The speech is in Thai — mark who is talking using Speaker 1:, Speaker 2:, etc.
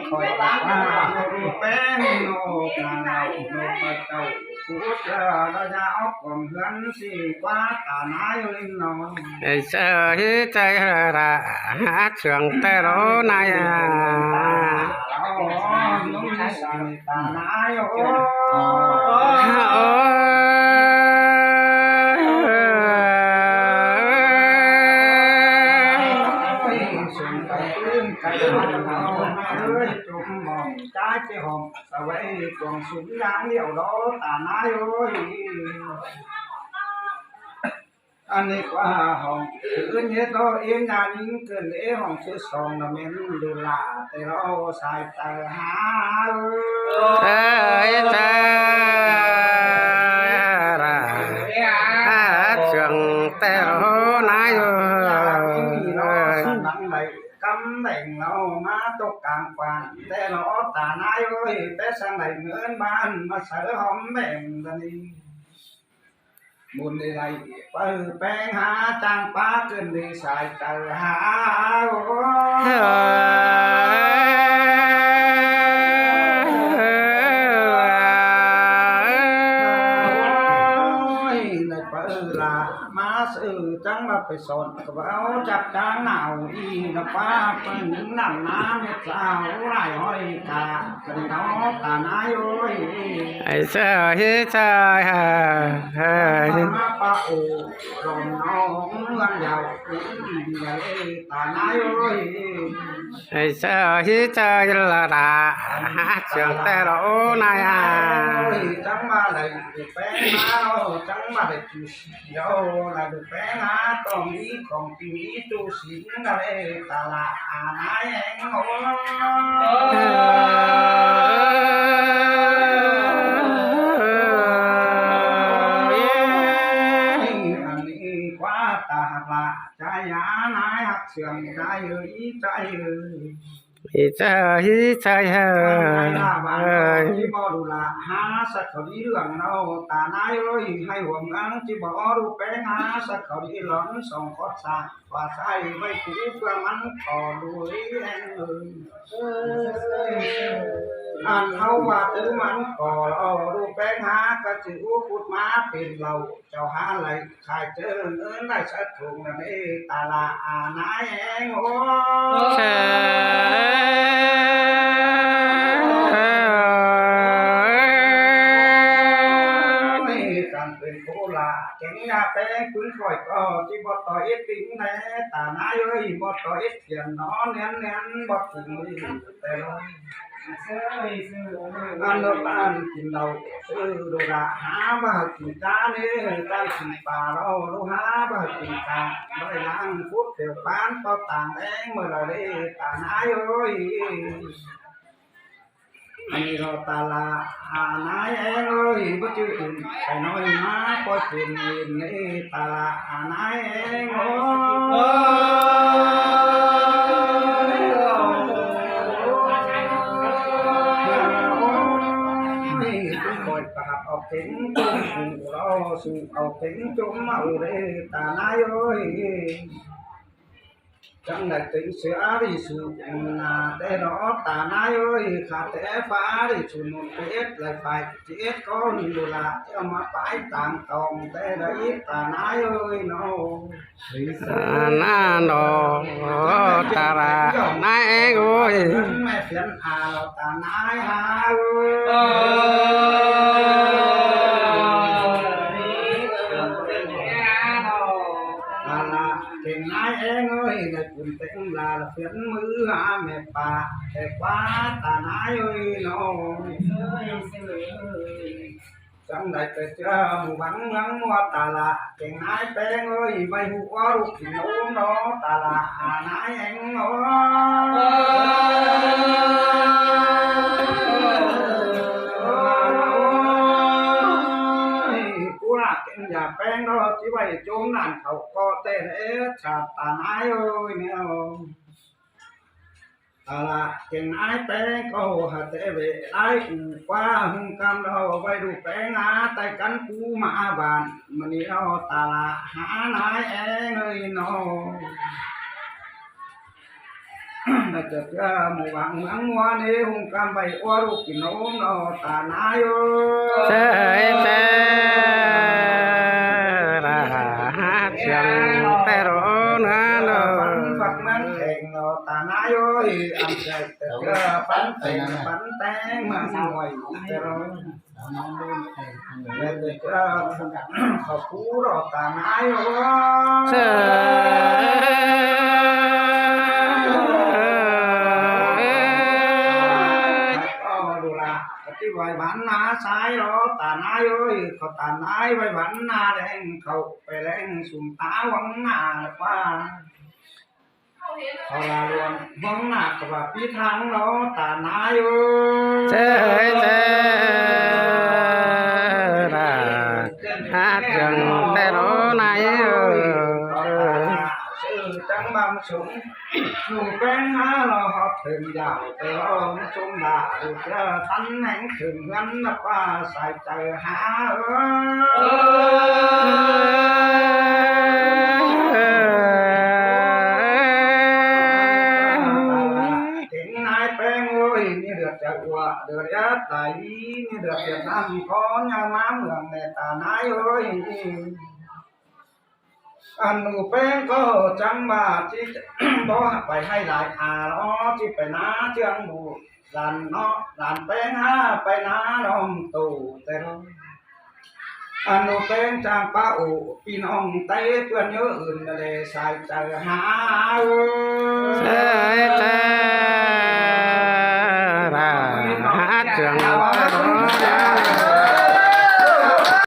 Speaker 1: คอยว่าแป้งโนกนาโนปะเจ้าพูดเราจะเอาของเพื่อนสิกว่าตาหน้าอยู่ลินนอน
Speaker 2: ไอ้เจ้าใจระหาเชื่องแต่เรานาย
Speaker 1: อ๋อนุ่มสั่งตาหน้าอยู่
Speaker 2: โอ้
Speaker 1: ส่งไปตื้นกันเอาเอ้ยจุ่มมองใจเจ้าหอมสวัยกวงสุนยางเลี้ยวล้อตาหน้าอยู่อันนี้กว่าห้องคืนเฮ็ดเราเองงานยิงเกินเอห้องชื่อสองน่ะแม่นดูลาแต่เราสายตาหา
Speaker 2: เอ้ยเจ้าระหาเชื่องแต่เรานาย
Speaker 1: หลังใดกำแหน่งเรามาตกกลางฝันแต่เราตานายเอ้ยแต่สังใดเงินบ้านมาเสือหอมแบ่งกันนี่บุญใดเปิดแปลงหาจางป้าเกินดีสายตาหามาสื่อจังมาไปสอนกับเอาจับจางหนาวอีนะป้าเป็นน้ำน้ำเม็ดสาวไหลห้อยกากันน้อตาหน้าโอ้ย
Speaker 2: ไอ้เจ้าเจ้า
Speaker 1: มาป้าโอ้ลมน้องเมืองยาวอีใหญ่ตาหน้าโอ้ย
Speaker 2: ไอ้เจ้าเจ้าละระหาเชื่องแต่เรานาย
Speaker 1: จังมาเลยแป้งมาจังมาเลยจุดเดียวlà được bé má còn ý còn tìm ý tu sĩ là đây ta là nái anh ngủ anh đi quá ta là trái giá nái hạt sườn trái ý trái
Speaker 2: อิจาฮิจาฮะ
Speaker 1: ที่บอดูละหาสักเขาดีเรื่องเราตานายเอ้ยให้ห่วงอังที่บอดูแป้งหาสักเขาดีหลอนส่งขอดสาว่าใส่ไว้ผูเพื่อมันต่อดูแรงอันเขาว่าตื้อมันก่อเราดูแป้งหากระจิ๋วพูดมาเป็นเราเจ้าหาอะไรใครเจอเงินได้สักถุงนี่ตาละนายเองโอ้เป็นโคลาแข่งยาแป้งพื้นคอยก็ที่บ่ต่อยติ้งแน่ตาหน้าเอ้ยบ่ต่อยเขียนน้อเนียนเนียนบ่ถึงแต่เราอันนั้นอันกินเราซื้อดูละหาบ่กินจานนี่การกินปลาเราลูหาบ่กินกาบ่ได้ล้างฟุตเถียวปานต่อต่างแองเมื่อเราได้ตาหน้าเอ้ยอันนี้เราตาลานายเองเอ้ยบ่จื้ออื่นไปน้อยมาปล่อยเป็นนี่ตาลานายเองโอ้นี่ต้องคอยปราบเอาถึงจุ่มเราสู่เอาถึงจุ่มเอาเลยตานายเอ้ยจังได้ติงเสียดิสุนาแต่รอตาหน้าเอ้ยขาดแต่ฟ้าดิสุนเอ็ดเลยไปเจ็ดก็นี่ดูละจะมาไปต่างตองแต่ได้ตาหน้าเอ้ยน้อง
Speaker 2: น้าโนตาระนายเองโอ้ย
Speaker 1: แม่เพียนอาเราตาหน้าหาเอ้เก่งนายเองเอ้ยในกลุ่มเต็งลาเพียนมือหาแม่ป่าแต่กว่าตาหน้าเอ้ยน้องจังได้แต่เจอหมู่บังเมืองมัวตาละเก่งนายแป้งเอ้ยใบหัวลูกถิ่นโน้มน้อตาละนายเองน้ออย่าแป้งเราที่ไว้จมนั่นเขาก็เต้นชาตาหน้าเอ้ยเนี่ยตาละเก่งนายแป้งก็หาเตเวไอ้กูกว่าหุ่นกำเราไว้ดูแป้งหาไต่กันกูมาบานมันนี่เราตาละหานายเองเอ้ยน้อง mà chợt mù vàng nắng hoa nê hùng cam bay qua lúc kỳ nấu nó tà nái ơi
Speaker 2: thế thế là chẳng thế rồi nó
Speaker 1: Phật nắng thèn nó tà nái ơi ăn chạy bánh thèn bánh tán mà ngoài rồi nên được học cú rồi tà nái cái vài bản na sai đó tà nái ơiเขาตานายไว้วันนาแดงเขาไปแรงสุ่มตาหวังหน้าว่าเขาลารวมหวังหน้ากับว่าพี่ทางเราตานายเอ้ย
Speaker 2: thế thế là hát chẳng thế rồi này
Speaker 1: trắng băng súng dù quen há lo học thường giàu từ ông súng là được tánh hãng thường gắn lập qua xài trời há tiếng nai quen ơi như được chợ quạ được ớt tại như được Việt Nam có nhà má mường này tà nái ơi anh nụ bên có chẳng mà chỉ đó phải hay lại nó chỉ phải ná chương mù làn bên ha phải ná đồng tù tê rồi anh nụ bên chẳng ba ủ pin ông tay quên nhớ อื่นđể xài chờ há
Speaker 2: thế thế